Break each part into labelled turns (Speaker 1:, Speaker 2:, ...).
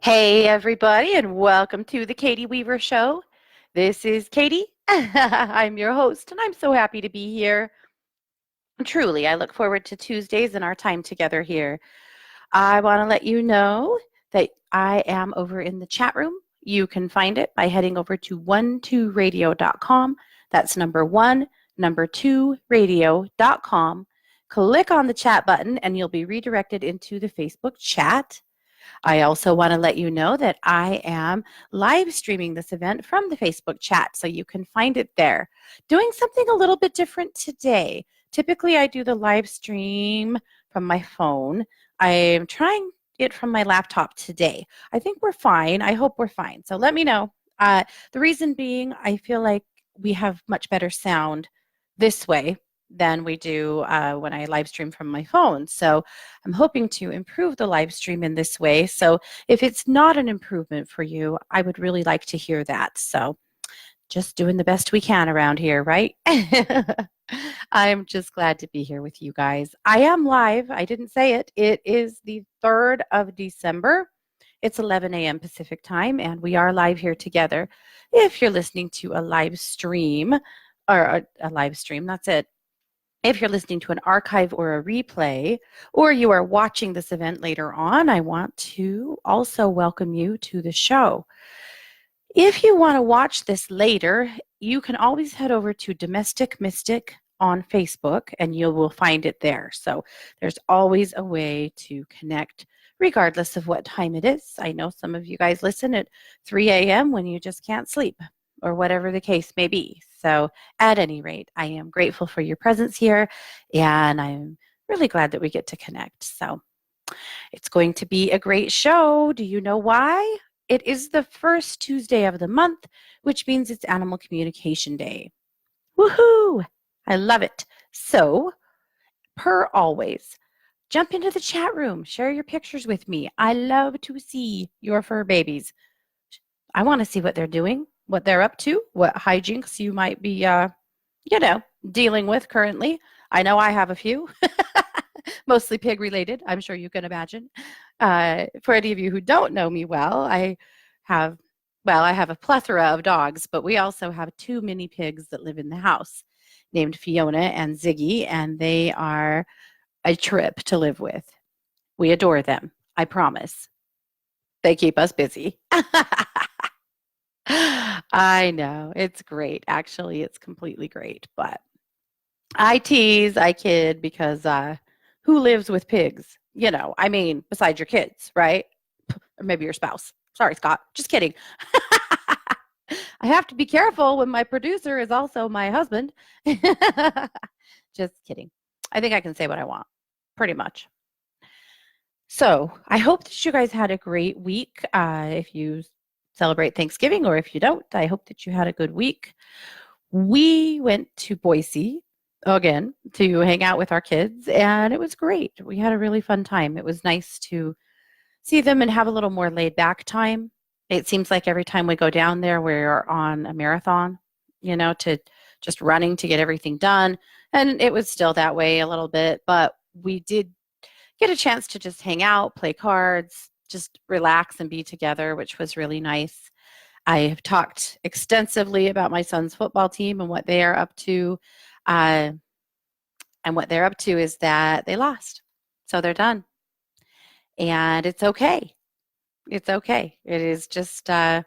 Speaker 1: Hey, everybody, and welcome to the Katie Weaver Show. This is Katie. I'm your host, and I'm so happy to be here. Truly, I look forward to Tuesdays and our time together here. I want to let you know that I am over in the chat room. You can find it by heading over to 12radio.com. That's number one, number two, radio.com. Click on the chat button, and you'll be redirected into the Facebook chat. I also want to let you know that I am live streaming this event from the Facebook chat, so you can find it there. Doing something a little bit different today. Typically, I do the live stream from my phone. I'm trying it from my laptop today. I think we're fine. I hope we're fine. So let me know. The reason being, I feel like we have much better sound this way than we do when I live stream from my phone. So I'm hoping to improve the live stream in this way. So if it's not an improvement for you, I would really like to hear that. So just doing the best we can around here, right? I'm just glad to be here with you guys. I am live. I didn't say it. It is the 3rd of December. It's 11 a.m. Pacific time, and we are live here together. If you're listening to a live stream, or a live stream, that's it. If you're listening to an archive or a replay, or you are watching this event later on, I want to also welcome you to the show. If you want to watch this later, you can always head over to Domestic Mystic on Facebook, and you will find it there. So there's always a way to connect regardless of what time it is. I know some of you guys listen at 3 a.m. when you just can't sleep, or whatever the case may be. So at any rate, I am grateful for your presence here, and I'm really glad that we get to connect. So it's going to be a great show. Do you know why? It is the first Tuesday of the month, which means it's Animal Communication Day. Woohoo! I love it. So, per always, jump into the chat room, share your pictures with me. I love to see your fur babies. I want to see what they're doing, what they're up to, what hijinks you might be, dealing with currently. I know I have a few, mostly pig related. I'm sure you can imagine. For any of you who don't know me well, I have a plethora of dogs, but we also have 2 mini pigs that live in the house named Fiona and Ziggy, and they are a trip to live with. We adore them, I promise. They keep us busy. I know. It's great. Actually, it's completely great. But I tease, I kid, because who lives with pigs? Besides your kids, right? Or maybe your spouse. Sorry, Scott. Just kidding. I have to be careful when my producer is also my husband. Just kidding. I think I can say what I want, pretty much. So I hope that you guys had a great week. If you celebrate Thanksgiving, or if you don't, I hope that you had a good week. We went to Boise again to hang out with our kids, and it was great. We had a really fun time. It was nice to see them and have a little more laid back time. It seems like every time we go down there, we're on a marathon, to just running to get everything done. And it was still that way a little bit, but we did get a chance to just hang out, play cards, just relax and be together, which was really nice. I have talked extensively about my son's football team and what they are up to. And what they're up to is that they lost. So they're done. And it's okay. It's okay. It is just, it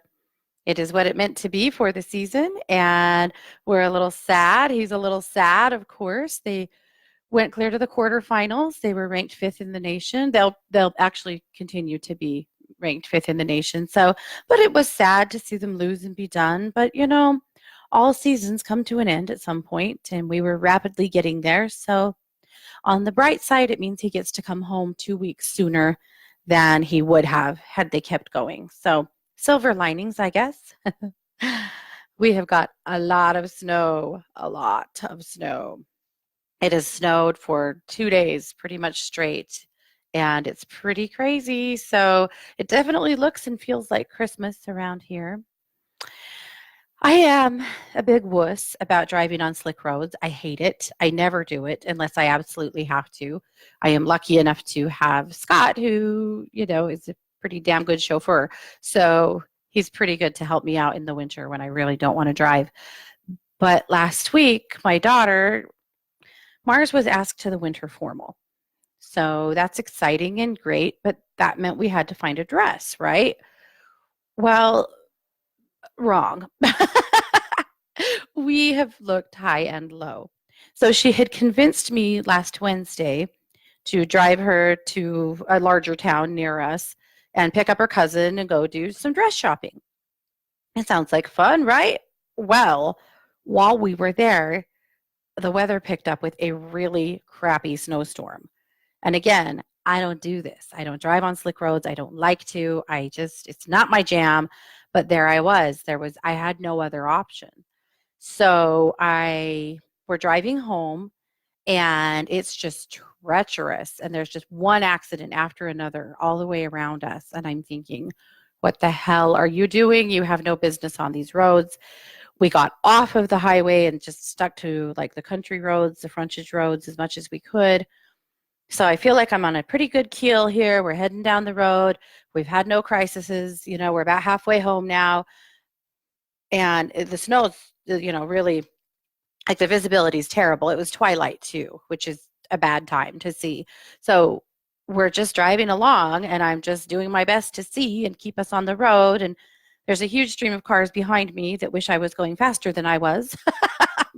Speaker 1: is what it meant to be for the season. And we're a little sad. He's a little sad, of course. They went clear to the quarterfinals. They were ranked 5th in the nation. They'll actually continue to be ranked 5th in the nation. So, but it was sad to see them lose and be done. But all seasons come to an end at some point, and we were rapidly getting there. So, on the bright side, it means he gets to come home 2 weeks sooner than he would have had they kept going. So, silver linings, I guess. We have got a lot of snow. It has snowed for 2 days, pretty much straight, and it's pretty crazy. So it definitely looks and feels like Christmas around here. I am a big wuss about driving on slick roads. I hate it. I never do it unless I absolutely have to. I am lucky enough to have Scott, who, is pretty damn good chauffeur. So he's pretty good to help me out in the winter when I really don't want to drive. But last week, my daughter, Mars was asked to the winter formal. So that's exciting and great, but that meant we had to find a dress, right? Well, wrong. We have looked high and low. So she had convinced me last Wednesday to drive her to a larger town near us and pick up her cousin and go do some dress shopping. It sounds like fun, right? Well, while we were there, the weather picked up with a really crappy snowstorm. And again, I don't do this. I don't drive on slick roads. I don't like to. It's not my jam. But there I was. I had no other option. So we're driving home and it's just treacherous. And there's just one accident after another all the way around us. And I'm thinking, what the hell are you doing? You have no business on these roads. We got off of the highway and just stuck to like the country roads, the frontage roads as much as we could. So I feel like I'm on a pretty good keel here. We're heading down the road. We've had no crises. We're about halfway home now. And the snow's, really, like the visibility is terrible. It was twilight too, which is a bad time to see. So we're just driving along and I'm just doing my best to see and keep us on the road. And there's a huge stream of cars behind me that wish I was going faster than I was,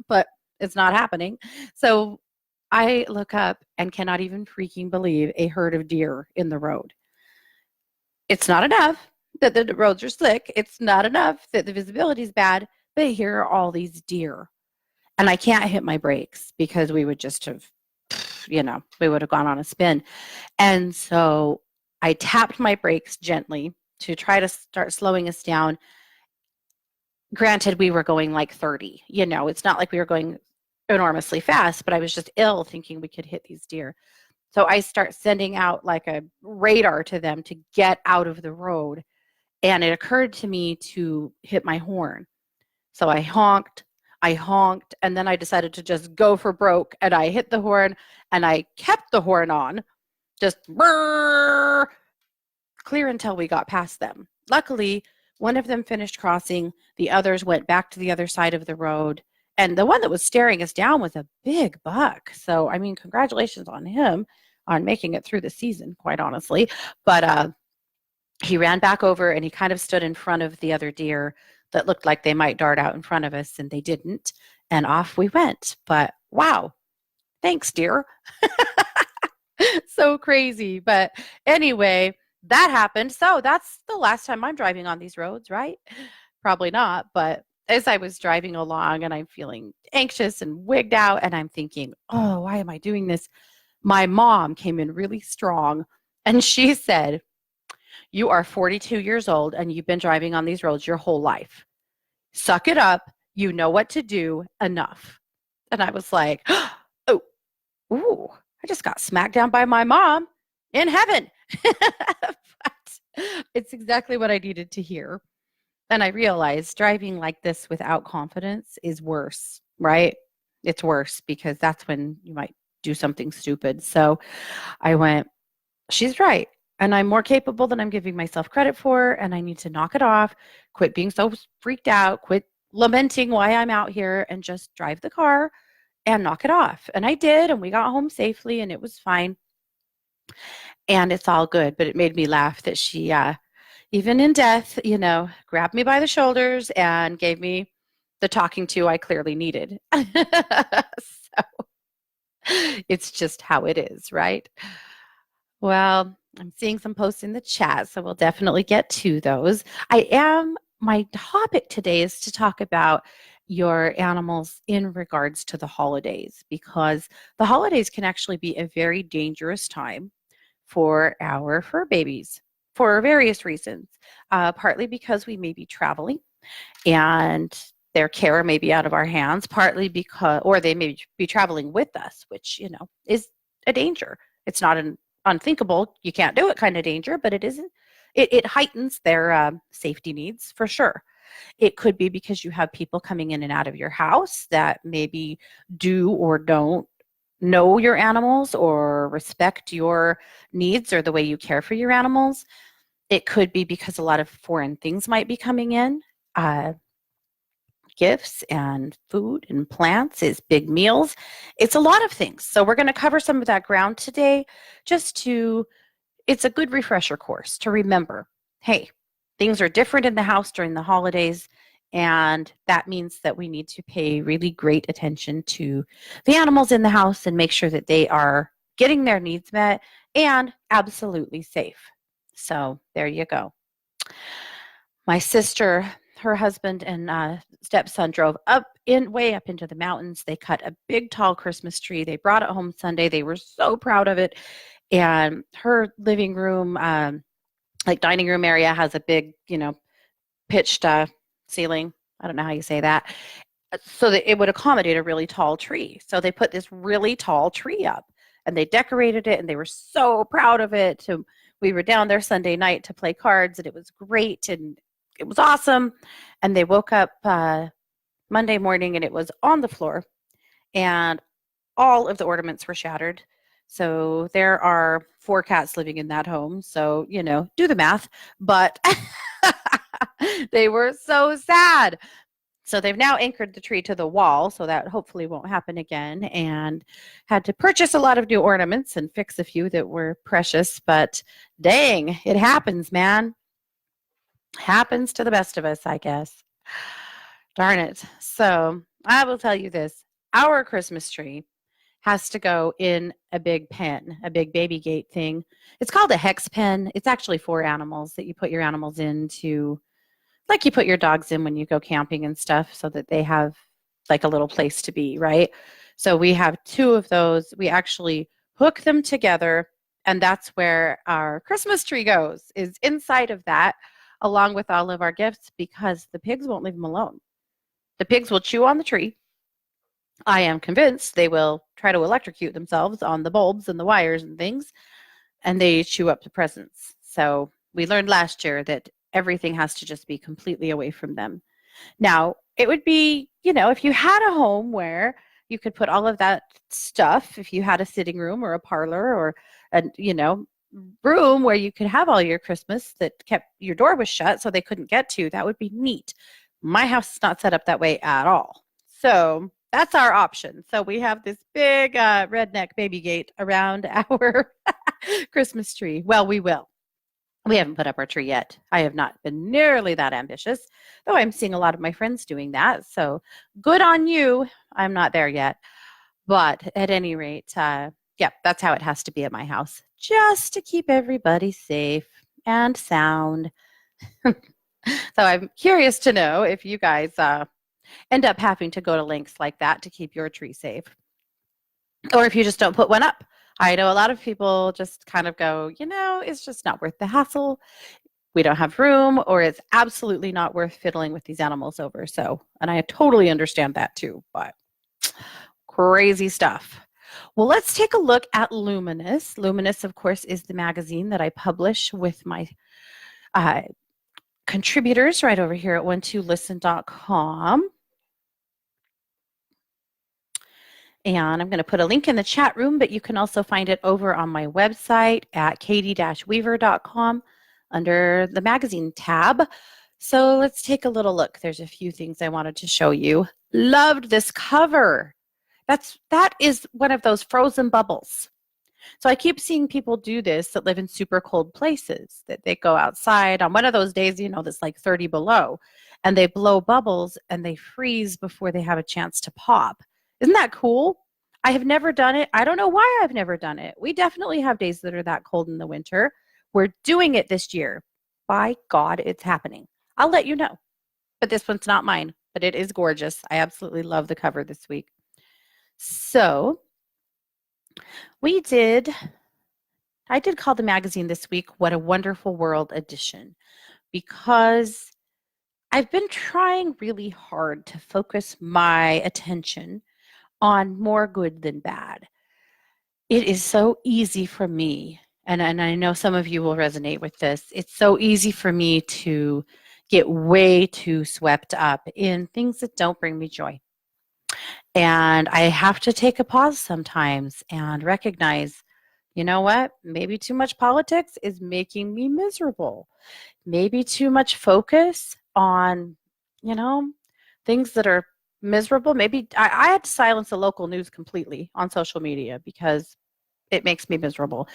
Speaker 1: but it's not happening. So I look up and cannot even freaking believe a herd of deer in the road. It's not enough that the roads are slick. It's not enough that the visibility is bad, but here are all these deer. And I can't hit my brakes because we would just have, we would have gone on a spin. And so I tapped my brakes gently to try to start slowing us down. Granted, we were going like 30. It's not like we were going enormously fast, but I was just ill thinking we could hit these deer. So I start sending out like a radar to them to get out of the road. And it occurred to me to hit my horn. So I honked, and then I decided to just go for broke. And I hit the horn and I kept the horn on, just brrr, clear until we got past them. Luckily, one of them finished crossing. The others went back to the other side of the road. And the one that was staring us down was a big buck. So, congratulations on him on making it through the season, quite honestly. But he ran back over and he kind of stood in front of the other deer that looked like they might dart out in front of us, and they didn't. And off we went. But wow, thanks, dear. So crazy. But anyway, that happened. So that's the last time I'm driving on these roads, right? Probably not. But as I was driving along and I'm feeling anxious and wigged out and I'm thinking, oh, why am I doing this? My mom came in really strong and she said, you are 42 years old and you've been driving on these roads your whole life. Suck it up. You know what to do. Enough. And I was like, oh, ooh, I just got smacked down by my mom in heaven. But it's exactly what I needed to hear. And I realized driving like this without confidence is worse, right? It's worse because that's when you might do something stupid. So I went, she's right. And I'm more capable than I'm giving myself credit for. And I need to knock it off, quit being so freaked out, quit lamenting why I'm out here, and just drive the car and knock it off. And I did. And we got home safely and it was fine. And it's all good. But it made me laugh that she, even in death, grabbed me by the shoulders and gave me the talking to I clearly needed. So it's just how it is, right? Well, I'm seeing some posts in the chat, so we'll definitely get to those. My topic today is to talk about your animals in regards to the holidays, because the holidays can actually be a very dangerous time for our fur babies for various reasons. Partly because we may be traveling and their care may be out of our hands, partly because, or they may be traveling with us, which, is a danger. It's not an unthinkable, you can't do it kind of danger, but it heightens their safety needs for sure. It could be because you have people coming in and out of your house that maybe do or don't know your animals or respect your needs or the way you care for your animals. It could be because a lot of foreign things might be coming in. Gifts and food and plants, is big meals. It's a lot of things. So we're going to cover some of that ground today just to, it's a good refresher course to remember, hey, things are different in the house during the holidays. And that means that we need to pay really great attention to the animals in the house and make sure that they are getting their needs met and absolutely safe. So there you go. My sister, her husband and stepson drove way up into the mountains. They cut a big tall Christmas tree. They brought it home Sunday. They were so proud of it. And her living room, like dining room area, has a big, pitched ceiling. I don't know how you say that. So that it would accommodate a really tall tree. So they put this really tall tree up and they decorated it and they were so proud of it. So we were down there Sunday night to play cards and it was great and it was awesome. And they woke up Monday morning and it was on the floor and all of the ornaments were shattered. So there are 4 cats living in that home. So, do the math. But they were so sad. So they've now anchored the tree to the wall, so that hopefully won't happen again, and had to purchase a lot of new ornaments and fix a few that were precious. But dang, it happens, man. Happens to the best of us, I guess. Darn it. So I will tell you this. Our Christmas tree has to go in a big pen, a big baby gate thing. It's called a hex pen. It's actually for animals that you put your animals into, like you put your dogs in when you go camping and stuff, so that they have like a little place to be, right? So we have 2 of those. We actually hook them together, and that's where our Christmas tree goes, is inside of that, along with all of our gifts, because the pigs won't leave them alone. The pigs will chew on the tree. I am convinced they will try to electrocute themselves on the bulbs and the wires and things, and they chew up the presents. So we learned last year that everything has to just be completely away from them. Now, it would be, if you had a home where you could put all of that stuff, if you had a sitting room or a parlor or a, room where you could have all your Christmas that kept your door was shut so they couldn't get to, that would be neat. My house is not set up that way at all. So that's our option. So we have this big redneck baby gate around our Christmas tree. Well, we will. We haven't put up our tree yet. I have not been nearly that ambitious, though I'm seeing a lot of my friends doing that. So good on you. I'm not there yet. But at any rate, that's how it has to be at my house, just to keep everybody safe and sound. So I'm curious to know if you guys end up having to go to lengths like that to keep your tree safe, or if you just don't put one up. I know a lot of people just kind of go, it's just not worth the hassle. We don't have room, or it's absolutely not worth fiddling with these animals over. So, and I totally understand that too, but crazy stuff. Well, let's take a look at Luminous. Luminous, of course, is the magazine that I publish with my contributors right over here at one2listen.com. And I'm going to put a link in the chat room, but you can also find it over on my website at katie-weaver.com under the magazine tab. So let's take a little look. There's a few things I wanted to show you. Loved this cover. That is one of those frozen bubbles. So I keep seeing people do this that live in super cold places, that they go outside on one of those days, that's like 30 below, and they blow bubbles and they freeze before they have a chance to pop. Isn't that cool? I have never done it. I don't know why I've never done it. We definitely have days that are that cold in the winter. We're doing it this year. By God, it's happening. I'll let you know. But this one's not mine, but it is gorgeous. I absolutely love the cover this week. So I did call the magazine this week What a Wonderful World edition, because I've been trying really hard to focus my attention on more good than bad. It is so easy for me, and I know some of you will resonate with this, it's so easy for me to get way too swept up in things that don't bring me joy. And I have to take a pause sometimes and recognize You know what? Maybe too much politics is making me miserable. Maybe too much focus on, you know, things that are miserable. Maybe I had to silence the local news completely on social media because it makes me miserable.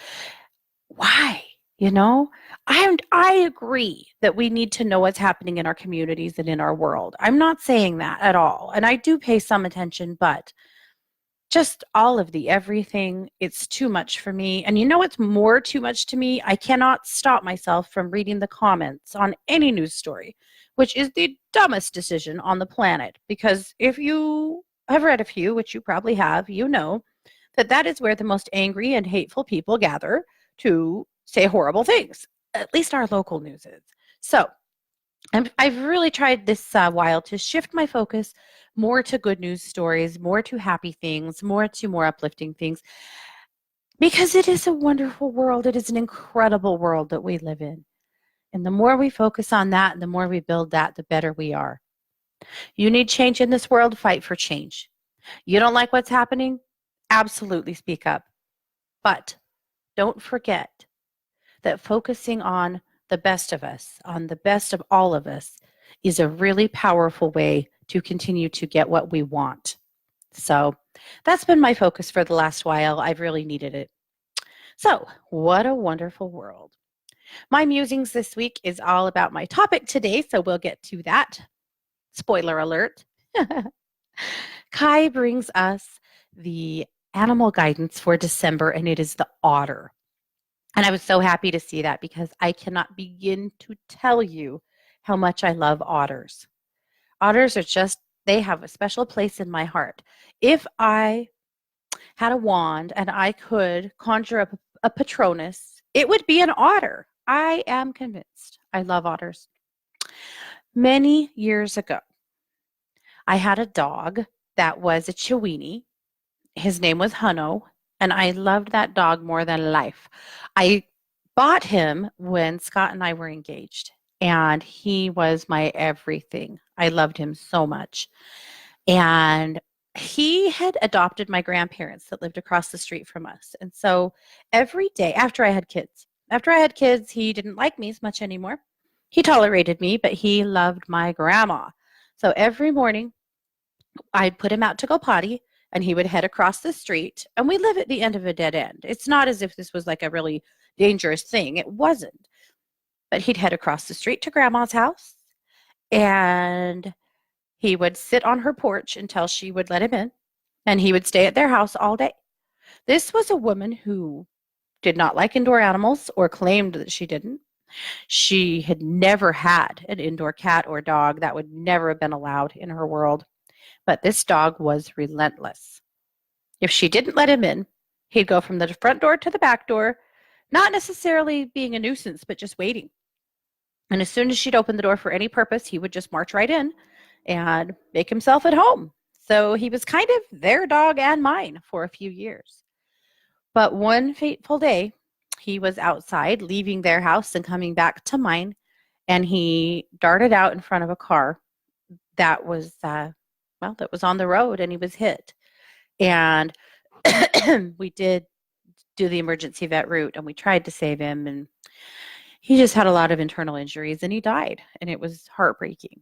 Speaker 1: Why? You know, I agree that we need to know what's happening in our communities and in our world. I'm not saying that at all. And I do pay some attention, but just all of the everything, it's too much for me. And you know what's more too much to me? I cannot stop myself from reading the comments on any news story, which is the dumbest decision on the planet. Because if you have read a few, which you probably have, you know that that is where the most angry and hateful people gather to say horrible things. At least our local news is. So I've really tried this while to shift my focus more to good news stories, more to happy things, more to more uplifting things, because it is a wonderful world. It is an incredible world that we live in. And the more we focus on that, and the more we build that, the better we are. You need change in this world, fight for change. You don't like what's happening? Absolutely speak up. But don't forget that focusing on the best of us, on the best of all of us, is a really powerful way to continue to get what we want. So that's been my focus for the last while. I've really needed it. So, what a wonderful world. My musings this week is all about my topic today, so we'll get to that. Spoiler alert. Kai brings us the animal guidance for December, and it is the otter. And I was so happy to see that because I cannot begin to tell you how much I love otters. Otters are just, they have a special place in my heart. If I had a wand and I could conjure up a Patronus, it would be an otter. I am convinced. I love otters. Many years ago, I had a dog that was a Chiweenie. His name was Hunno, and I loved that dog more than life. I bought him when Scott and I were engaged, and he was my everything. I loved him so much. And he had adopted my grandparents that lived across the street from us. And so every day after I had kids, he didn't like me as much anymore. He tolerated me, but he loved my grandma. So every morning I'd put him out to go potty and he would head across the street, and we live at the end of a dead end. It's not as if this was like a really dangerous thing. It wasn't. But he'd head across the street to grandma's house, and he would sit on her porch until she would let him in, and he would stay at their house all day. This was a woman who did not like indoor animals or claimed that she didn't. She had never had an indoor cat or dog. That would never have been allowed in her world. But this dog was relentless. If she didn't let him in, he'd go from the front door to the back door, not necessarily being a nuisance, but just waiting. And as soon as she'd open the door for any purpose, he would just march right in and make himself at home. So he was kind of their dog and mine for a few years. But one fateful day, he was outside leaving their house and coming back to mine, and he darted out in front of a car that was, that was on the road, and he was hit. And we did do the emergency vet route, and we tried to save him, and he just had a lot of internal injuries, and he died, and it was heartbreaking.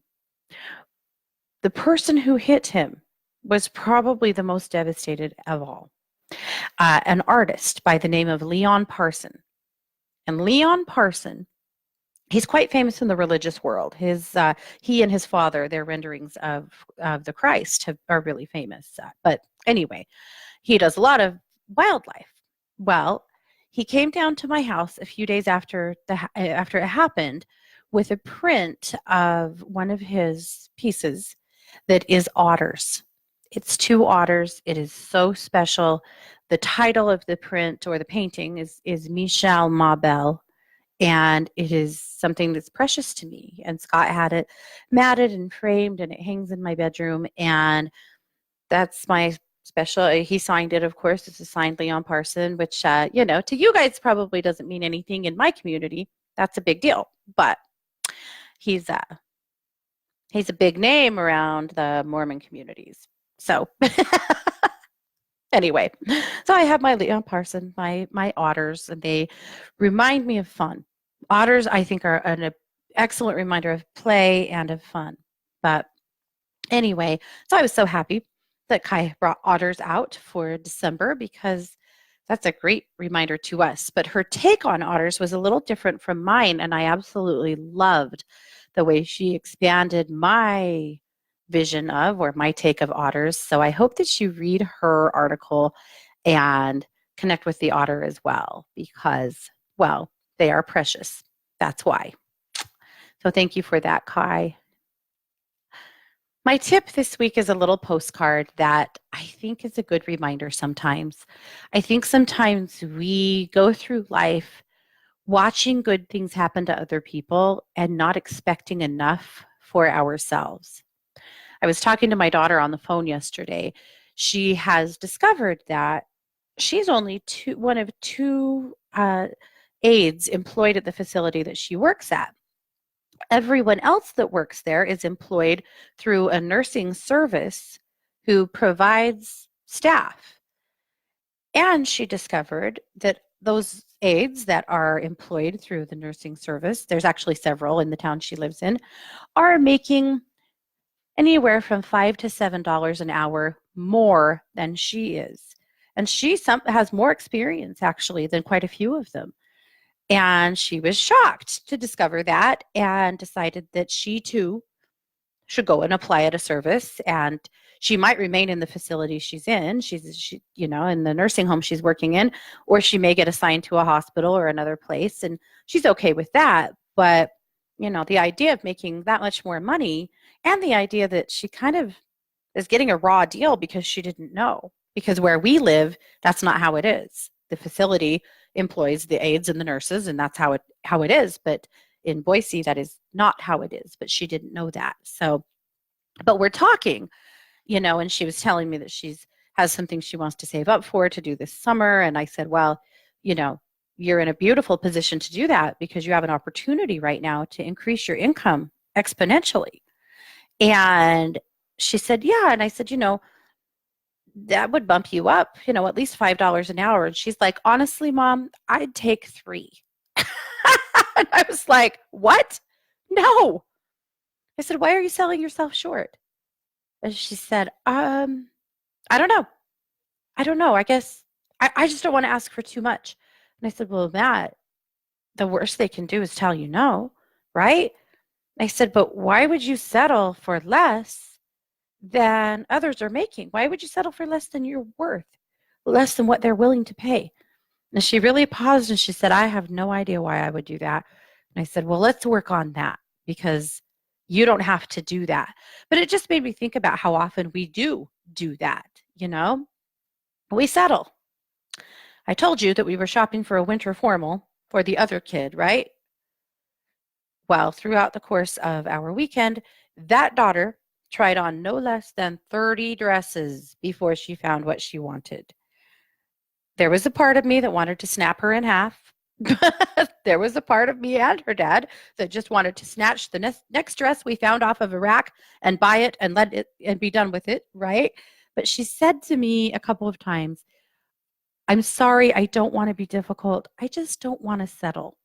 Speaker 1: The person who hit him was probably the most devastated of all. An artist by the name of Leon Parson. And Leon Parson, he's quite famous in the religious world. He and his father, their renderings of the Christ are really famous. But anyway, he does a lot of wildlife. Well, he came down to my house a few days after it happened with a print of one of his pieces that is otters. It's two otters. It is so special. The title of the print or the painting is Michel Mabel, and it is something that's precious to me. And Scott had it matted and framed, and it hangs in my bedroom. And that's my special. He signed it, of course. It's a signed Leon Parson, which to you guys probably doesn't mean anything. In my community, that's a big deal. But he's a big name around the Mormon communities. So Anyway, so I have my Leon Parson, my otters, and they remind me of fun. Otters, I think, are an excellent reminder of play and of fun. But anyway, so I was so happy that Kai brought otters out for December because that's a great reminder to us. But her take on otters was a little different from mine, and I absolutely loved the way she expanded my vision of or my take of otters. So I hope that you read her article and connect with the otter as well because, well, they are precious. That's why. So thank you for that, Kai. My tip this week is a little postcard that I think is a good reminder sometimes. I think sometimes we go through life watching good things happen to other people and not expecting enough for ourselves. I was talking to my daughter on the phone yesterday. She has discovered that she's only one of two aides employed at the facility that she works at. Everyone else that works there is employed through a nursing service who provides staff. And she discovered that those aides that are employed through the nursing service, there's actually several in the town she lives in, are making anywhere from $5 to $7 an hour more than she is. And she has more experience actually than quite a few of them. And she was shocked to discover that and decided that she too should go and apply at a service. And she might remain in the facility she's in. In the nursing home she's working in, or she may get assigned to a hospital or another place. And she's okay with that. But, the idea of making that much more money and the idea that she kind of is getting a raw deal because she didn't know. Because where we live, that's not how it is. The facility employs the aides and the nurses, and that's how it is. But in Boise, that is not how it is. But she didn't know that. So, but we're talking, and she was telling me that has something she wants to save up for to do this summer. And I said, well, you're in a beautiful position to do that because you have an opportunity right now to increase your income exponentially. And she said, yeah. And I said, that would bump you up, at least $5 an hour. And she's like, honestly, Mom, I'd take 3. And I was like, what? No. I said, why are you selling yourself short? And she said, I don't know. I don't know. I guess I just don't want to ask for too much. And I said, well, Matt, the worst they can do is tell you no, right? I said, but why would you settle for less than others are making? Why would you settle for less than you're worth, less than what they're willing to pay? And she really paused and she said, I have no idea why I would do that. And I said, well, let's work on that because you don't have to do that. But it just made me think about how often we do that, We settle. I told you that we were shopping for a winter formal for the other kid, right? Well, throughout the course of our weekend, that daughter tried on no less than 30 dresses before she found what she wanted. There was a part of me that wanted to snap her in half. There was a part of me and her dad that just wanted to snatch the next dress we found off of a rack and buy it and let it and be done with it, right? But she said to me a couple of times, I'm sorry, I don't want to be difficult. I just don't want to settle.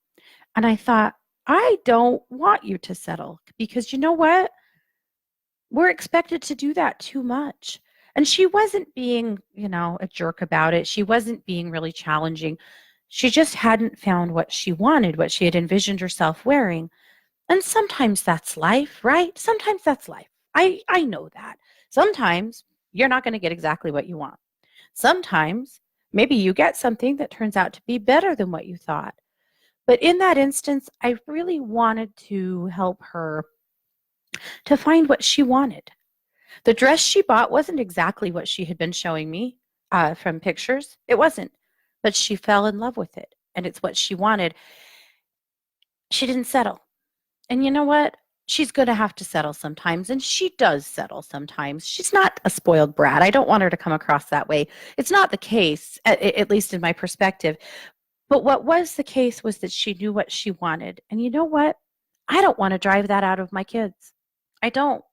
Speaker 1: And I thought, I don't want you to settle because you know what? We're expected to do that too much. And she wasn't being, a jerk about it. She wasn't being really challenging. She just hadn't found what she wanted, what she had envisioned herself wearing. And sometimes that's life, right? Sometimes that's life. I know that. Sometimes you're not going to get exactly what you want. Sometimes maybe you get something that turns out to be better than what you thought. But in that instance, I really wanted to help her to find what she wanted. The dress she bought wasn't exactly what she had been showing me from pictures. It wasn't, but she fell in love with it, and it's what she wanted. She didn't settle. And you know what? She's going to have to settle sometimes, and she does settle sometimes. She's not a spoiled brat. I don't want her to come across that way. It's not the case, at least in my perspective. But what was the case was that she knew what she wanted. And you know what? I don't want to drive that out of my kids. I don't.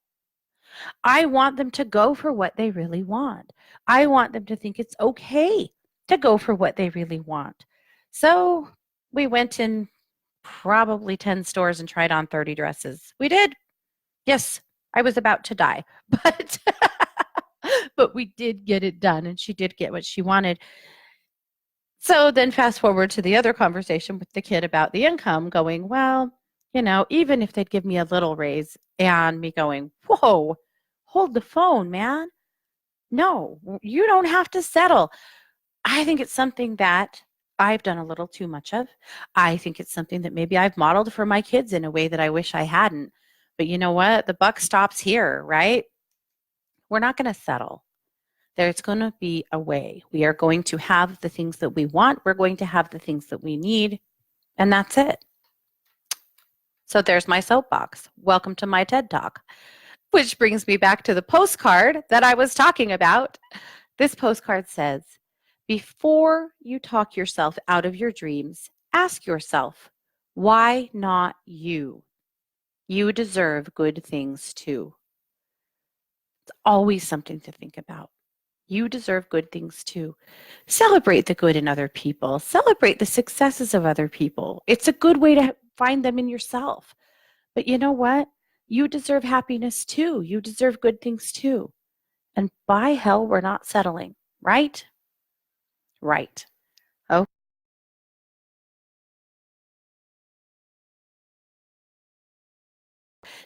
Speaker 1: I want them to go for what they really want. I want them to think it's okay to go for what they really want. So we went in probably 10 stores and tried on 30 dresses. We did. Yes, I was about to die, but but we did get it done and she did get what she wanted. So then fast forward to the other conversation with the kid about the income going, well, even if they'd give me a little raise and me going, whoa, hold the phone, man. No, you don't have to settle. I think it's something that I've done a little too much of. I think it's something that maybe I've modeled for my kids in a way that I wish I hadn't. But you know what? The buck stops here, right? We're not going to settle. There's going to be a way. We are going to have the things that we want. We're going to have the things that we need. And that's it. So there's my soapbox. Welcome to my TED Talk, which brings me back to the postcard that I was talking about. This postcard says, before you talk yourself out of your dreams, ask yourself, why not you? You deserve good things too. It's always something to think about. You deserve good things too. Celebrate the good in other people. Celebrate the successes of other people. It's a good way to find them in yourself. But you know what? You deserve happiness too. You deserve good things too. And by hell, we're not settling, right? Right. Oh,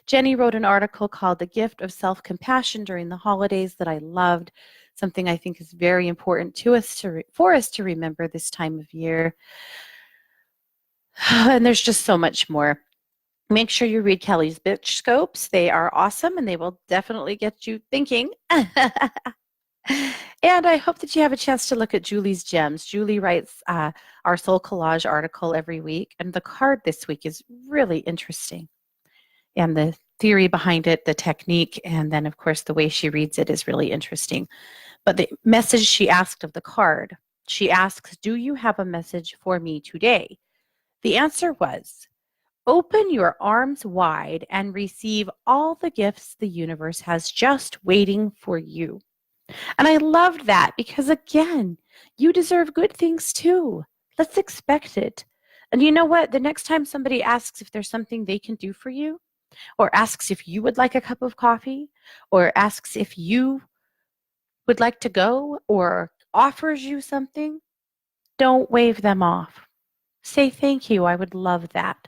Speaker 1: Jenny wrote an article called The Gift of Self-Compassion during the holidays that I loved, something I think is very important to us for us to remember this time of year. And there's just so much more. Make sure you read Kelly's Bitch Scopes. They are awesome and they will definitely get you thinking. And I hope that you have a chance to look at Julie's Gems. Julie writes our Soul Collage article every week, and the card this week is really interesting. And the theory behind it, the technique, and then, of course, the way she reads it is really interesting. But the message she asked of the card, she asks, do you have a message for me today? The answer was, open your arms wide and receive all the gifts the universe has just waiting for you. And I loved that because, again, you deserve good things too. Let's expect it. And you know what? The next time somebody asks if there's something they can do for you, or asks if you would like a cup of coffee, or asks if you would like to go, or offers you something, don't wave them off. Say thank you. I would love that.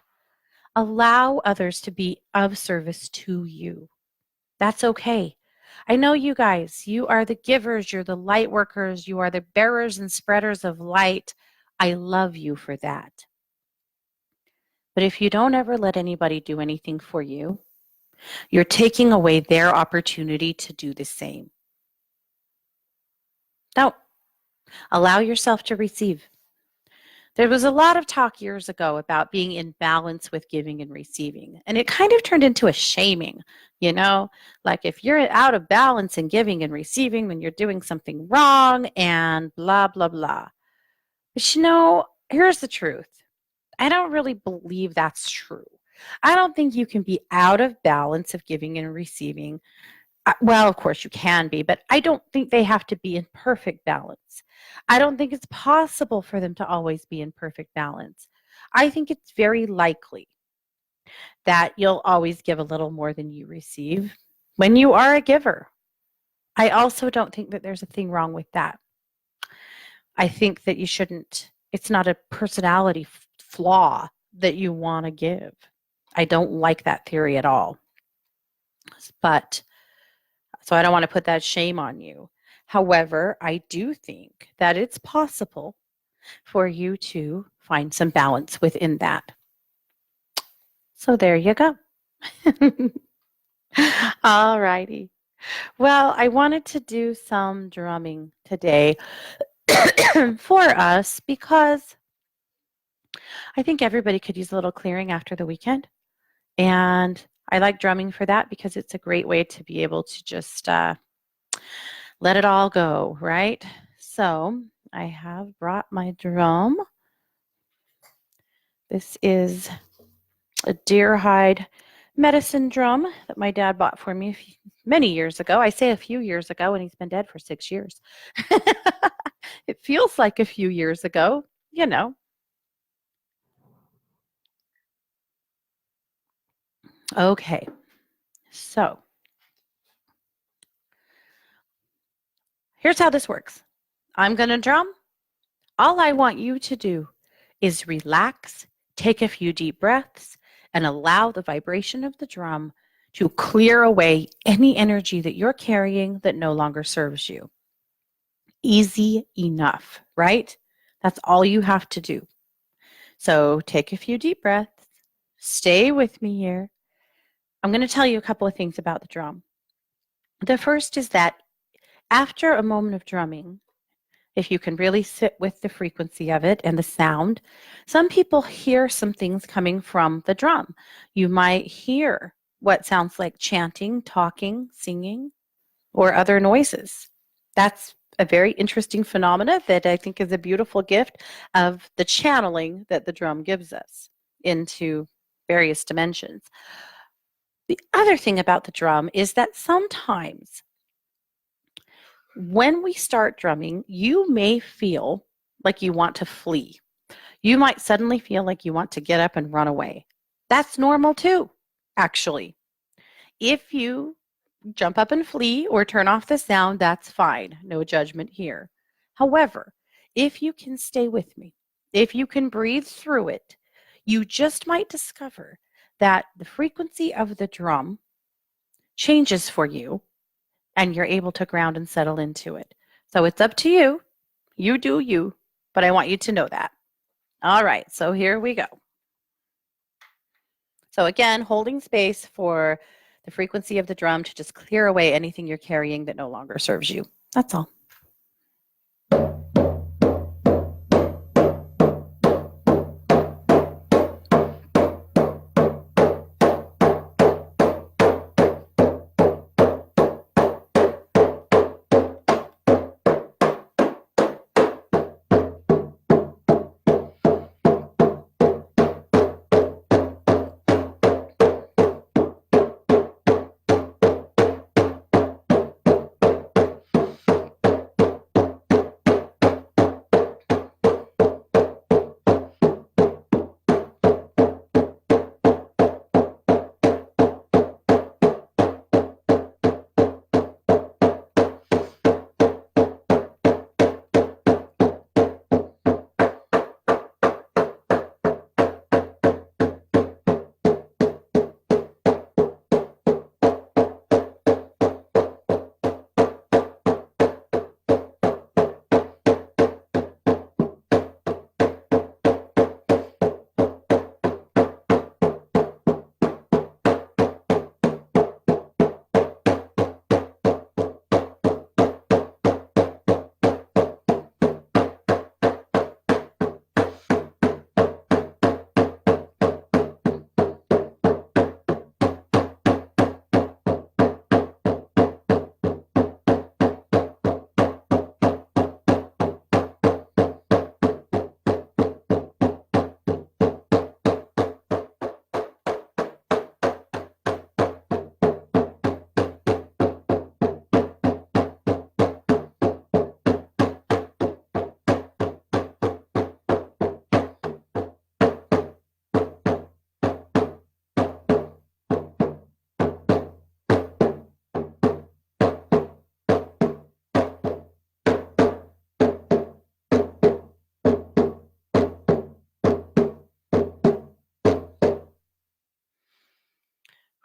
Speaker 1: Allow others to be of service to you. That's okay. I know you guys, you are the givers, you're the light workers, you are the bearers and spreaders of light. I love you for that. But if you don't ever let anybody do anything for you, you're taking away their opportunity to do the same. Now, allow yourself to receive. There was a lot of talk years ago about being in balance with giving and receiving, and it kind of turned into a shaming, like if you're out of balance in giving and receiving, then you're doing something wrong and blah, blah, blah. But here's the truth. I don't really believe that's true. I don't think you can be out of balance of giving and receiving. Well, of course you can be, but I don't think they have to be in perfect balance. I don't think it's possible for them to always be in perfect balance. I think it's very likely that you'll always give a little more than you receive when you are a giver. I also don't think that there's a thing wrong with that. I think that it's not a personality flaw that you want to give. I don't like that theory at all. But so I don't want to put that shame on you. However, I do think that it's possible for you to find some balance within that. So there you go. All righty. Well, I wanted to do some drumming today for us because I think everybody could use a little clearing after the weekend. And I like drumming for that because it's a great way to be able to just let it all go, right? So I have brought my drum. This is a deer hide medicine drum that my dad bought for me many years ago. I say a few years ago, and he's been dead for 6 years. It feels like a few years ago, you know. Okay, so here's how this works. I'm going to drum. All I want you to do is relax, take a few deep breaths, and allow the vibration of the drum to clear away any energy that you're carrying that no longer serves you. Easy enough, right? That's all you have to do. So take a few deep breaths, stay with me here. I'm going to tell you a couple of things about the drum. The first is that after a moment of drumming, if you can really sit with the frequency of it and the sound, some people hear some things coming from the drum. You might hear what sounds like chanting, talking, singing, or other noises. That's a very interesting phenomena that I think is a beautiful gift of the channeling that the drum gives us into various dimensions. The other thing about the drum is that sometimes when we start drumming, you may feel like you want to flee. You might suddenly feel like you want to get up and run away. That's normal too, actually. If you jump up and flee or turn off the sound, that's fine. No judgment here. However, if you can stay with me, if you can breathe through it, you just might discover that the frequency of the drum changes for you and you're able to ground and settle into it. So it's up to you. You do you, but I want you to know that. All right, so here we go. So again, holding space for the frequency of the drum to just clear away anything you're carrying that no longer serves you. That's all.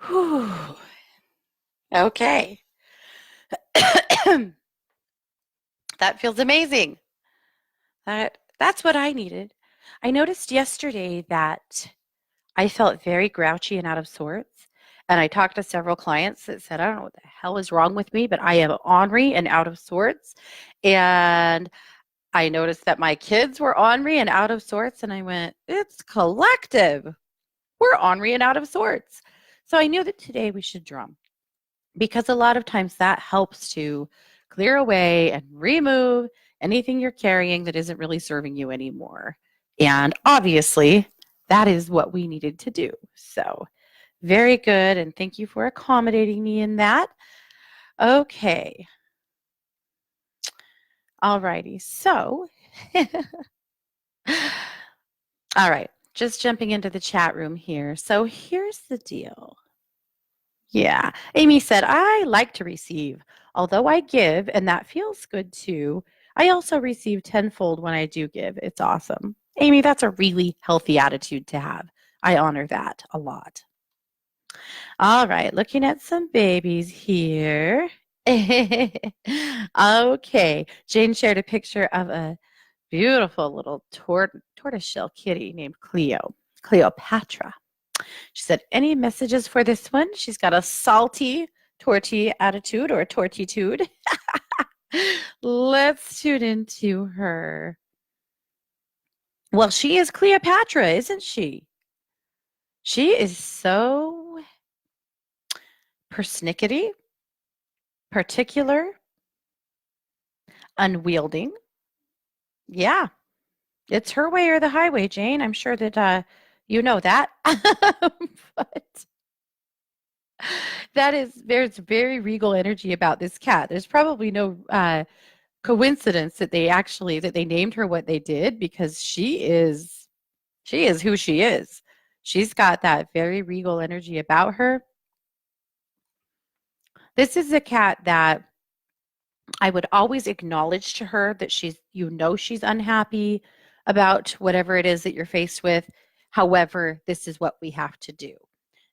Speaker 1: Whew. Okay. That feels amazing. That's what I needed. I noticed yesterday that I felt very grouchy and out of sorts. And I talked to several clients that said, I don't know what the hell is wrong with me, but I am ornery and out of sorts. And I noticed that my kids were ornery and out of sorts. And I went, it's collective. We're ornery and out of sorts. So I knew that today we should drum because a lot of times that helps to clear away and remove anything you're carrying that isn't really serving you anymore. And obviously, that is what we needed to do. So Very good, and thank you for accommodating me in that. Okay. All righty. So, all right, just jumping into the chat room here. So, here's the deal. Yeah. Amy said, I like to receive. Although I give, and that feels good too, I also receive tenfold when I do give. It's awesome. Amy, that's a really healthy attitude to have. I honor that a lot. All right, looking at some babies here. Okay, Jane shared a picture of a beautiful little tortoiseshell kitty named Cleopatra. She said, any messages for this one? She's got a salty torty attitude or a tortitude. Let's tune into her. Well, she is Cleopatra, isn't she? She is so persnickety, particular, unwielding. Yeah, it's her way or the highway, Jane. I'm sure that you know that. But there's very regal energy about this cat. There's probably no coincidence that they named her what they did because she is who she is. She's got that very regal energy about her. This is a cat that I would always acknowledge to her that she's unhappy about whatever it is that you're faced with. However, this is what we have to do.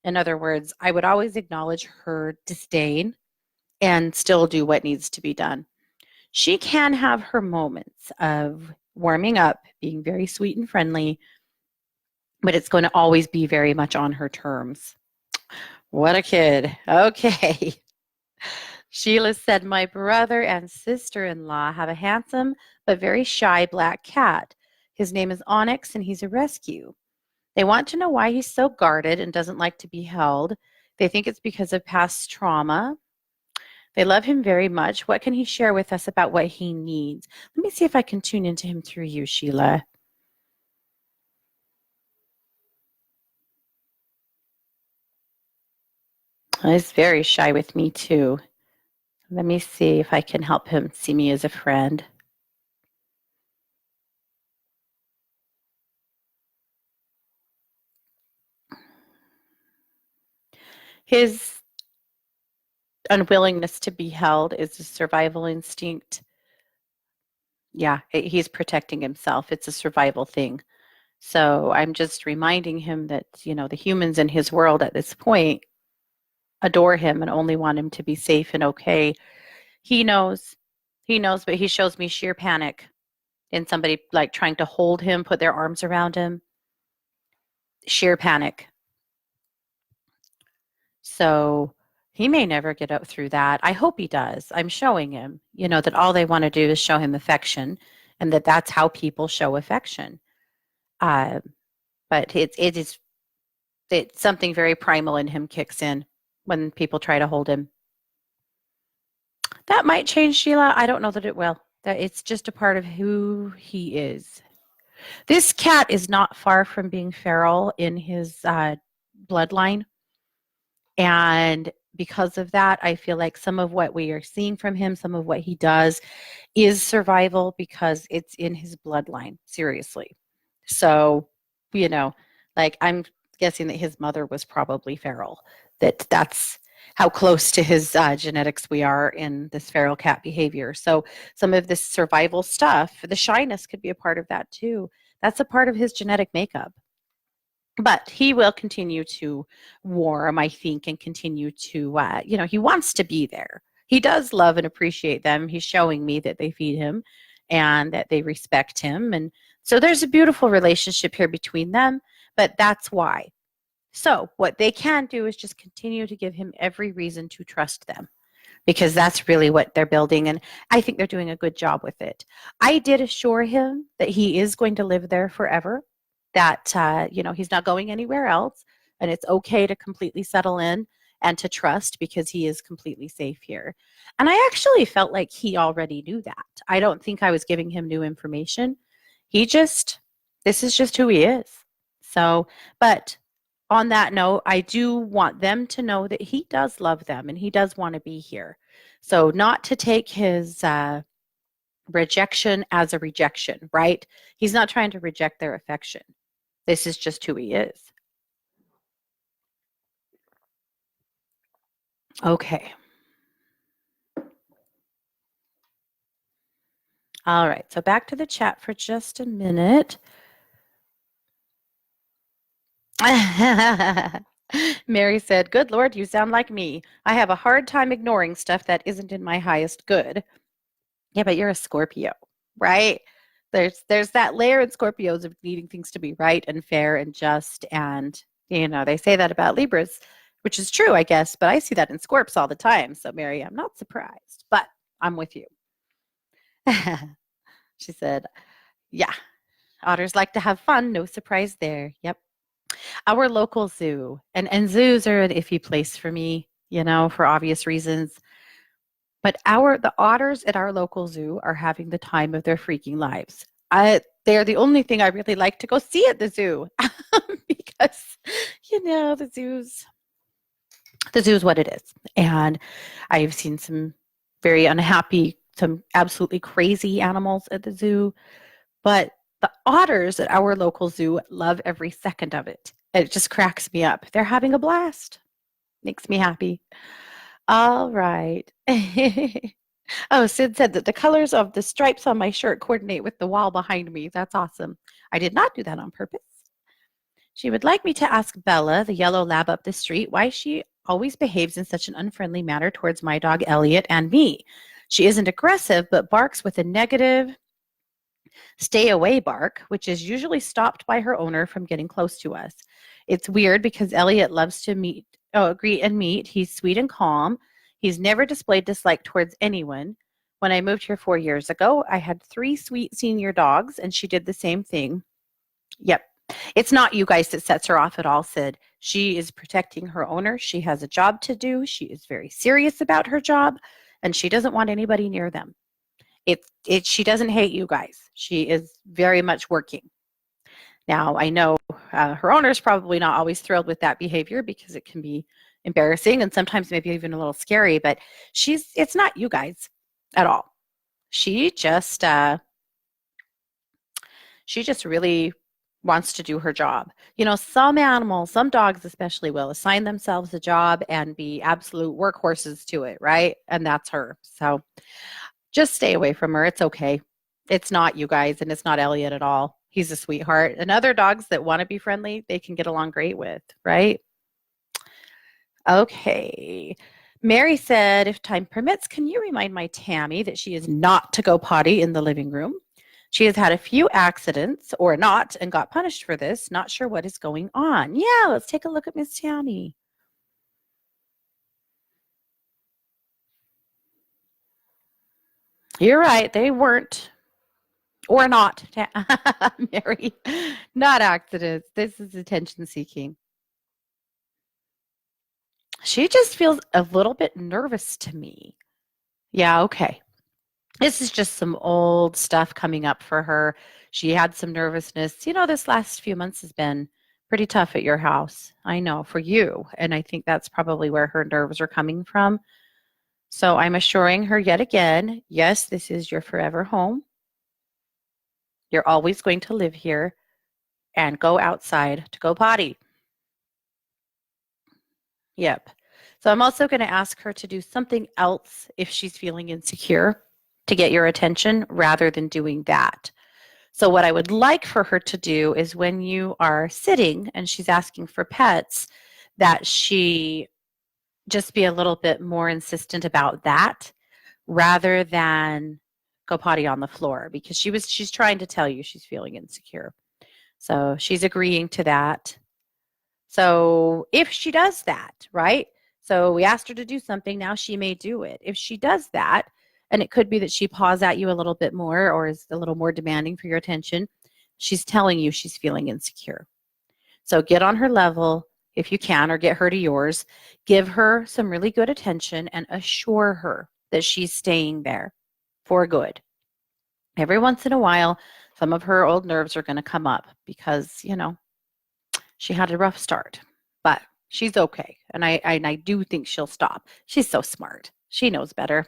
Speaker 1: In other words, I would always acknowledge her disdain and still do what needs to be done. She can have her moments of warming up, being very sweet and friendly, but it's going to always be very much on her terms. What a kid. Okay. Sheila said, my brother and sister-in-law have a handsome but very shy black cat. His name is Onyx and he's a rescue. They want to know why he's so guarded and doesn't like to be held. They think it's because of past trauma. They love him very much. What can he share with us about what he needs? Let me see if I can tune into him through you, Sheila. He's very shy with me too. Let me see if I can help him see me as a friend. His unwillingness to be held is a survival instinct. Yeah, he's protecting himself. It's a survival thing. So I'm just reminding him that, the humans in his world at this point adore him and only want him to be safe and okay. He knows, but he shows me sheer panic in somebody like trying to hold him, put their arms around him. Sheer panic. So he may never get out through that. I hope he does. I'm showing him, that all they want to do is show him affection and that's how people show affection. Uh, but it's something very primal in him kicks in when people try to hold him. That might change, Sheila. I don't know that it will. That it's just a part of who he is. This cat is not far from being feral in his bloodline. And because of that, I feel like some of what we are seeing from him, some of what he does is survival because it's in his bloodline, seriously. So, like I'm guessing that his mother was probably feral, that's how close to his genetics we are in this feral cat behavior. So some of this survival stuff, the shyness could be a part of that too. That's a part of his genetic makeup. But he will continue to warm, I think, and continue to, he wants to be there. He does love and appreciate them. He's showing me that they feed him and that they respect him. And so there's a beautiful relationship here between them, but that's why. So what they can do is just continue to give him every reason to trust them because that's really what they're building. And I think they're doing a good job with it. I did assure him that he is going to live there forever, that, he's not going anywhere else and it's okay to completely settle in and to trust because he is completely safe here. And I actually felt like he already knew that. I don't think I was giving him new information. This is just who he is. So, but on that note, I do want them to know that he does love them and he does want to be here. So, not to take his rejection as a rejection, right? He's not trying to reject their affection. This is just who he is. Okay. All right. So back to the chat for just a minute. Mary said, "Good Lord, you sound like me. I have a hard time ignoring stuff that isn't in my highest good." Yeah, but you're a Scorpio, right? There's that layer in Scorpios of needing things to be right and fair and just, and they say that about Libras, which is true, I guess, but I see that in Scorps all the time. So Mary, I'm not surprised, but I'm with you. She said, "Yeah, otters like to have fun. No surprise there." Yep. Our local zoo, and zoos are an iffy place for me, for obvious reasons. But the otters at our local zoo are having the time of their freaking lives. They're the only thing I really like to go see at the zoo because, the zoo's what it is. And I've seen some very unhappy, some absolutely crazy animals at the zoo. But the otters at our local zoo love every second of it. It just cracks me up. They're having a blast. Makes me happy. All right. Oh, Sid said that the colors of the stripes on my shirt coordinate with the wall behind me. That's awesome. I did not do that on purpose. She would like me to ask Bella, the yellow lab up the street, why she always behaves in such an unfriendly manner towards my dog Elliot and me. She isn't aggressive, but barks with a negative stay away bark, which is usually stopped by her owner from getting close to us. It's weird because Elliot loves to greet and meet. He's sweet and calm. He's never displayed dislike towards anyone. When I moved here 4 years ago, I had 3 sweet senior dogs, and she did the same thing. Yep. It's not you guys that sets her off at all, Sid. She is protecting her owner. She has a job to do. She is very serious about her job, and she doesn't want anybody near them. She doesn't hate you guys. She is very much working. Now, I know her owner is probably not always thrilled with that behavior because it can be embarrassing and sometimes maybe even a little scary, but it's not you guys at all. She just really wants to do her job. Some animals, some dogs especially, will assign themselves a job and be absolute workhorses to it, right? And that's her. So just stay away from her. It's okay. It's not you guys, and it's not Elliot at all. He's a sweetheart. And other dogs that want to be friendly, they can get along great with, right? Okay. Mary said, if time permits, can you remind my Tammy that she is not to go potty in the living room? She has had a few accidents or not and got punished for this. Not sure what is going on. Yeah, let's take a look at Miss Tammy. You're right. They weren't or not, Mary. Not accidents. This is attention seeking. She just feels a little bit nervous to me. Yeah, okay. This is just some old stuff coming up for her. She had some nervousness. This last few months has been pretty tough at your house. I know, for you. And I think that's probably where her nerves are coming from. So I'm assuring her yet again, yes, this is your forever home. You're always going to live here and go outside to go potty. Yep. So I'm also going to ask her to do something else if she's feeling insecure to get your attention rather than doing that. So what I would like for her to do is when you are sitting and she's asking for pets, that she just be a little bit more insistent about that rather than go potty on the floor, because she's trying to tell you she's feeling insecure. So she's agreeing to that. So if she does that, right? So we asked her to do something, now she may do it. If she does that, and it could be that she paws at you a little bit more or is a little more demanding for your attention, she's telling you she's feeling insecure. So get on her level if you can, or get her to yours. Give her some really good attention and assure her that she's staying there for good. Every once in a while, some of her old nerves are going to come up because, she had a rough start. but she's okay. And I do think she'll stop. She's so smart. She knows better.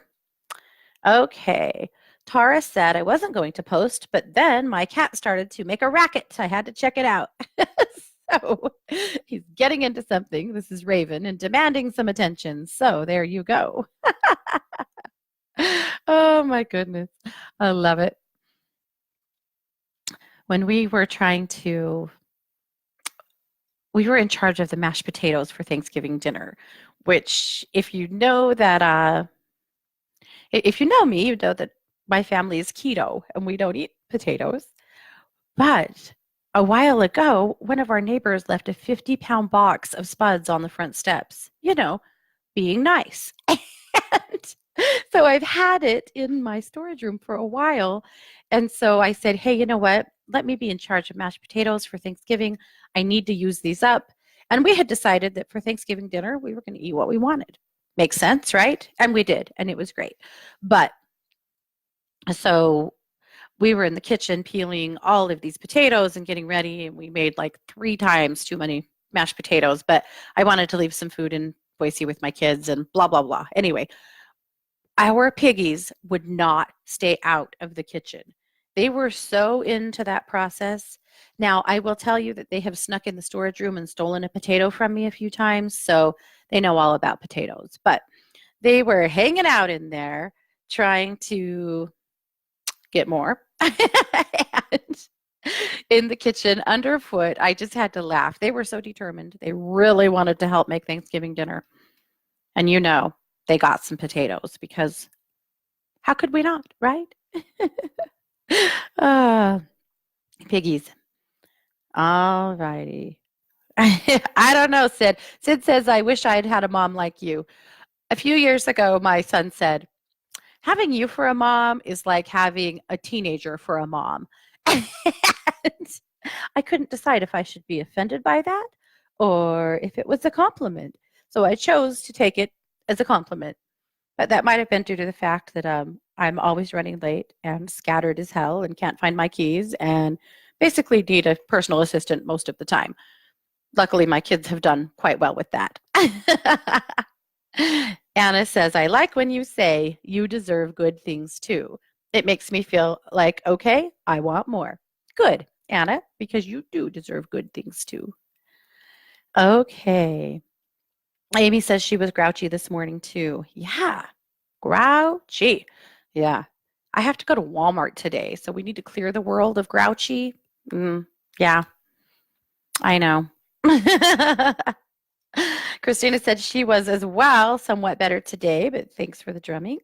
Speaker 1: Okay. Tara said I wasn't going to post, but then my cat started to make a racket. I had to check it out. So he's getting into something. This is Raven and demanding some attention. So there you go. Oh my goodness. I love it. When we were in charge of the mashed potatoes for Thanksgiving dinner, which if you know me, you know that my family is keto and we don't eat potatoes. But a while ago, one of our neighbors left a 50-pound box of spuds on the front steps, being nice. And so I've had it in my storage room for a while. And so I said, hey, you know what? Let me be in charge of mashed potatoes for Thanksgiving. I need to use these up. And we had decided that for Thanksgiving dinner, we were going to eat what we wanted. Makes sense, right? And we did. And it was great. But so we were in the kitchen peeling all of these potatoes and getting ready. And we made like 3 times too many mashed potatoes. But I wanted to leave some food in Boise with my kids and blah, blah, blah. Anyway, our piggies would not stay out of the kitchen. They were so into that process. Now, I will tell you that they have snuck in the storage room and stolen a potato from me a few times, so they know all about potatoes. But they were hanging out in there trying to get more. And in the kitchen underfoot, I just had to laugh. They were so determined. They really wanted to help make Thanksgiving dinner. And they got some potatoes because how could we not, right? uh, Piggies. All righty. I don't know, Sid. Sid says, I wish I'd had a mom like you. A few years ago, my son said, having you for a mom is like having a teenager for a mom. And I couldn't decide if I should be offended by that or if it was a compliment. So I chose to take it as a compliment. But that might have been due to the fact that I'm always running late and scattered as hell and can't find my keys and basically need a personal assistant most of the time. Luckily, my kids have done quite well with that. Anna says, I like when you say you deserve good things too. It makes me feel like, okay, I want more. Good, Anna, because you do deserve good things too. Okay. Amy says she was grouchy this morning too. Yeah, grouchy. Yeah. I have to go to Walmart today, so we need to clear the world of grouchy. Yeah, I know. Christina said she was as well, somewhat better today, but thanks for the drumming.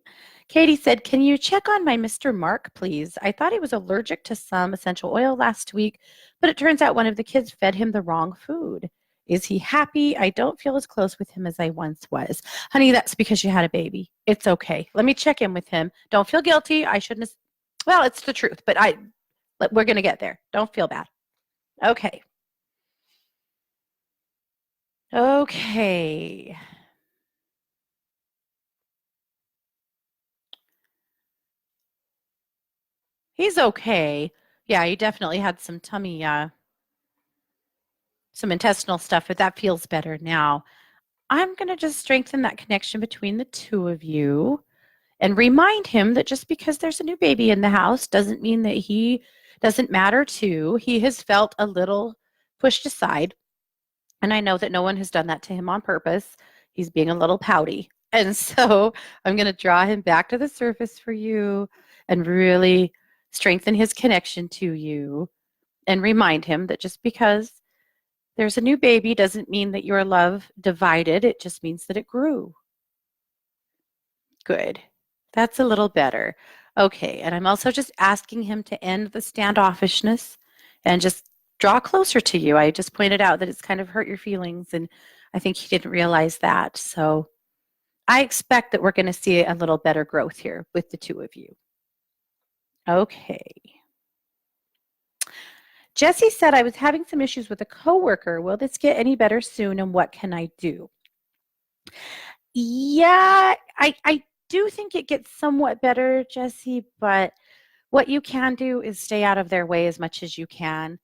Speaker 1: Katie said, can you check on my Mr. Mark, please? I thought he was allergic to some essential oil last week, but it turns out one of the kids fed him the wrong food. Is he happy? I don't feel as close with him as I once was. Honey, that's because you had a baby. It's okay. Let me check in with him. Don't feel guilty. I shouldn't have. Well, it's the truth, but we're going to get there. Don't feel bad. Okay. Okay. He's okay. Yeah, he definitely had some some intestinal stuff, but that feels better now. I'm going to just strengthen that connection between the two of you and remind him that just because there's a new baby in the house doesn't mean that he doesn't matter too. He has felt a little pushed aside, and I know that no one has done that to him on purpose. He's being a little pouty. And so I'm going to draw him back to the surface for you and really strengthen his connection to you and remind him that just because there's a new baby doesn't mean that your love divided. It just means that it grew. Good. That's a little better. Okay. And I'm also just asking him to end the standoffishness and just draw closer to you. I just pointed out that it's kind of hurt your feelings, and I think he didn't realize that. So I expect that we're going to see a little better growth here with the two of you. Okay. Jessie said, I was having some issues with a coworker. Will this get any better soon, and what can I do? Yeah, I do think it gets somewhat better, Jessie, but what you can do is stay out of their way as much as you can.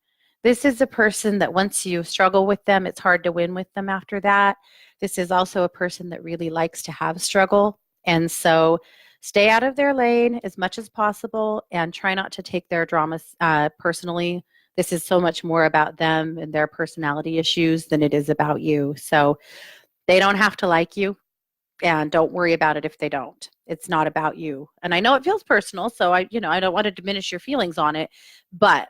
Speaker 1: This is a person that once you struggle with them, it's hard to win with them after that. This is also a person that really likes to have struggle. And so stay out of their lane as much as possible and try not to take their dramas personally. This is so much more about them and their personality issues than it is about you. So they don't have to like you, and don't worry about it if they don't. It's not about you. And I know it feels personal, so I don't want to diminish your feelings on it, but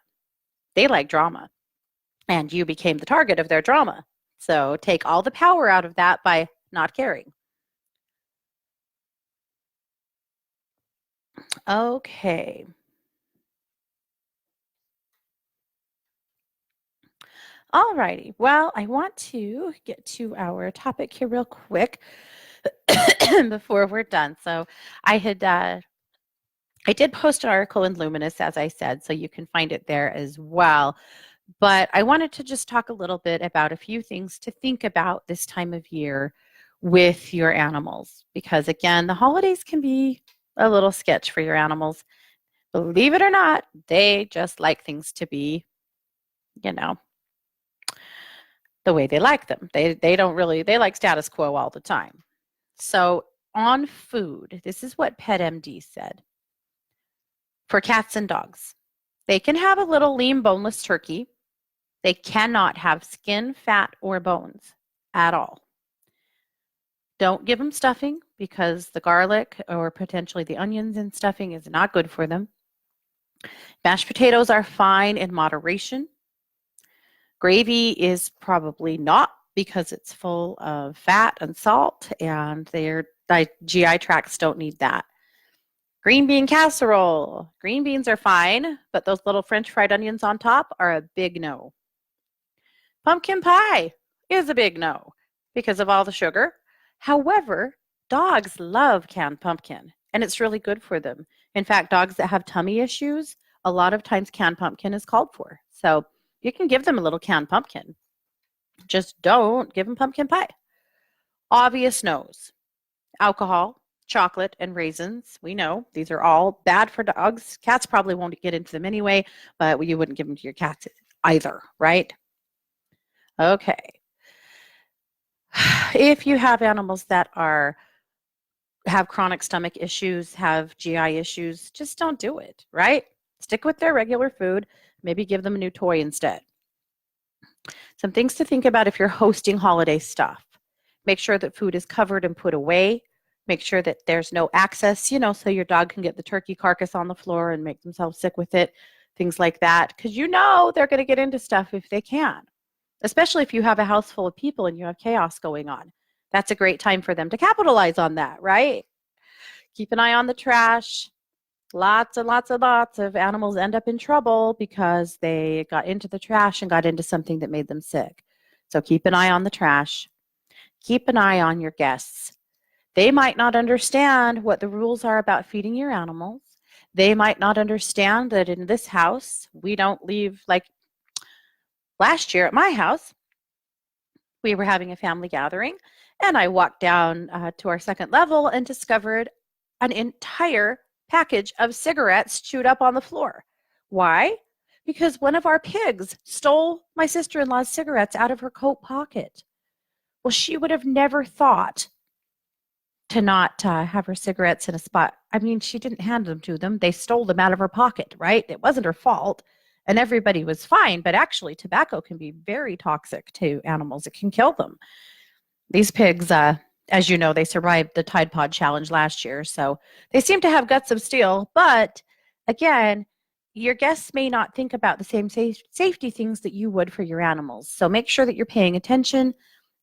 Speaker 1: they like drama and you became the target of their drama. So take all the power out of that by not caring. Okay. All righty. Well, I want to get to our topic here real quick before we're done. So I had I did post an article in Luminous, as I said, so you can find it there as well. But I wanted to just talk a little bit about a few things to think about this time of year with your animals. Because again, the holidays can be a little sketch for your animals. Believe it or not, they just like things to be, you know, the way they like them. They don't really, they like status quo all the time. So on food, this is what PetMD said. For cats and dogs, they can have a little lean boneless turkey. They cannot have skin, fat, or bones at all. Don't give them stuffing because the garlic or potentially the onions in stuffing is not good for them. Mashed potatoes are fine in moderation. Gravy is probably not because it's full of fat and salt, and their GI tracts don't need that. Green bean casserole. Green beans are fine, but those little French fried onions on top are a big no. Pumpkin pie is a big no because of all the sugar. However, dogs love canned pumpkin, and it's really good for them. In fact, dogs that have tummy issues, a lot of times canned pumpkin is called for. So you can give them a little canned pumpkin. Just don't give them pumpkin pie. Obvious no's. Alcohol, chocolate, and raisins. We know these are all bad for dogs. Cats probably won't get into them anyway, but you wouldn't give them to your cats either, right? Okay. If you have animals that have chronic stomach issues, have GI issues, just don't do it, right? Stick with their regular food. Maybe give them a new toy instead. Some things to think about if you're hosting holiday stuff. Make sure that food is covered and put away. Make sure that there's no access, so your dog can get the turkey carcass on the floor and make themselves sick with it, things like that, because they're going to get into stuff if they can, especially if you have a house full of people and you have chaos going on. That's a great time for them to capitalize on that, right? Keep an eye on the trash. Lots and lots and lots of animals end up in trouble because they got into the trash and got into something that made them sick. So keep an eye on the trash. Keep an eye on your guests. They might not understand what the rules are about feeding your animals. They might not understand that in this house, we don't leave, like last year at my house, we were having a family gathering, and I walked down to our second level and discovered an entire package of cigarettes chewed up on the floor. Why? Because one of our pigs stole my sister-in-law's cigarettes out of her coat pocket. Well, she would have never thought to not have her cigarettes in a spot. I mean, she didn't hand them to them. They stole them out of her pocket, right? It wasn't her fault. And everybody was fine. But actually, tobacco can be very toxic to animals. It can kill them. These pigs, as you know, they survived the Tide Pod Challenge last year. So they seem to have guts of steel. But again, your guests may not think about the same safety things that you would for your animals. So make sure that you're paying attention.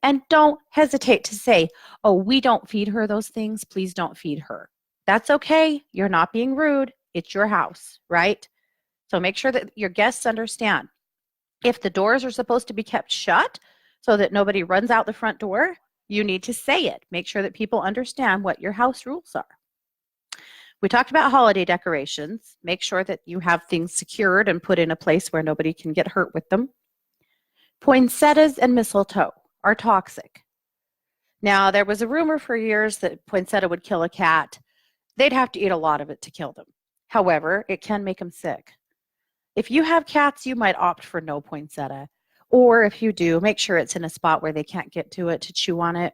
Speaker 1: And don't hesitate to say, oh, we don't feed her those things. Please don't feed her. That's okay. You're not being rude. It's your house, right? So make sure that your guests understand. If the doors are supposed to be kept shut so that nobody runs out the front door, you need to say it. Make sure that people understand what your house rules are. We talked about holiday decorations. Make sure that you have things secured and put in a place where nobody can get hurt with them. Poinsettias and mistletoe are toxic. Now, there was a rumor for years that poinsettia would kill a cat. They'd have to eat a lot of it to kill them. However, it can make them sick. If you have cats, you might opt for no poinsettia. Or if you do, make sure it's in a spot where they can't get to it to chew on it.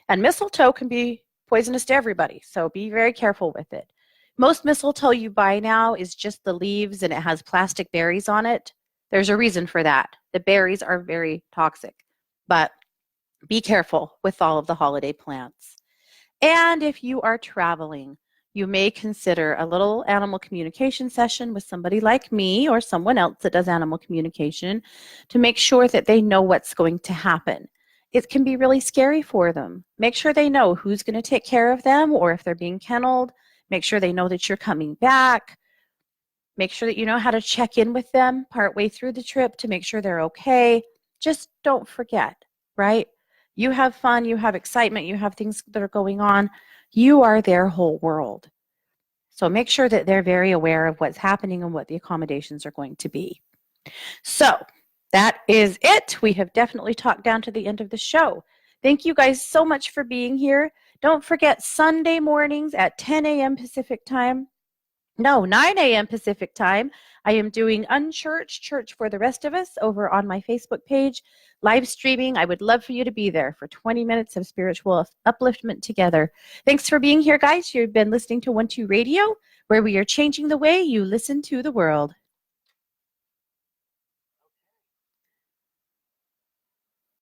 Speaker 1: And mistletoe can be poisonous to everybody, so be very careful with it. Most mistletoe you buy now is just the leaves and it has plastic berries on it. There's a reason for that. The berries are very toxic, but be careful with all of the holiday plants. And if you are traveling, you may consider a little animal communication session with somebody like me or someone else that does animal communication to make sure that they know what's going to happen. It can be really scary for them. Make sure they know who's going to take care of them, or if they're being kenneled, make sure they know that you're coming back. Make sure that you know how to check in with them partway through the trip to make sure they're okay. Just don't forget, right? You have fun, you have excitement, you have things that are going on. You are their whole world. So make sure that they're very aware of what's happening and what the accommodations are going to be. So that is it. We have definitely talked down to the end of the show. Thank you guys so much for being here. Don't forget Sunday mornings at 10 a.m. Pacific time. No, 9 a.m. Pacific time. I am doing Unchurched Church for the Rest of Us over on my Facebook page, live streaming. I would love for you to be there for 20 minutes of spiritual upliftment together. Thanks for being here, guys. You've been listening to 1-2 Radio, where we are changing the way you listen to the world.